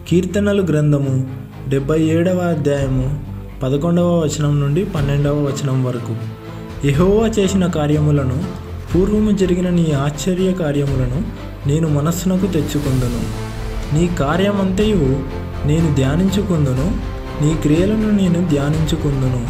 కీర్తనలు గ్రంథము 77వ అధ్యాయము 11వ వచనం నుండి 12వ వచనం వరకు. యెహోవా చేసిన కార్యములను, పూర్వము జరిగిన నీ ఆశ్చర్య కార్యములను నేను మనస్సునకు తెచ్చుకుందును. నీ కార్యమంతయు నేను ధ్యానించుకుందును, నీ క్రియలను నేను ధ్యానించుకుందును.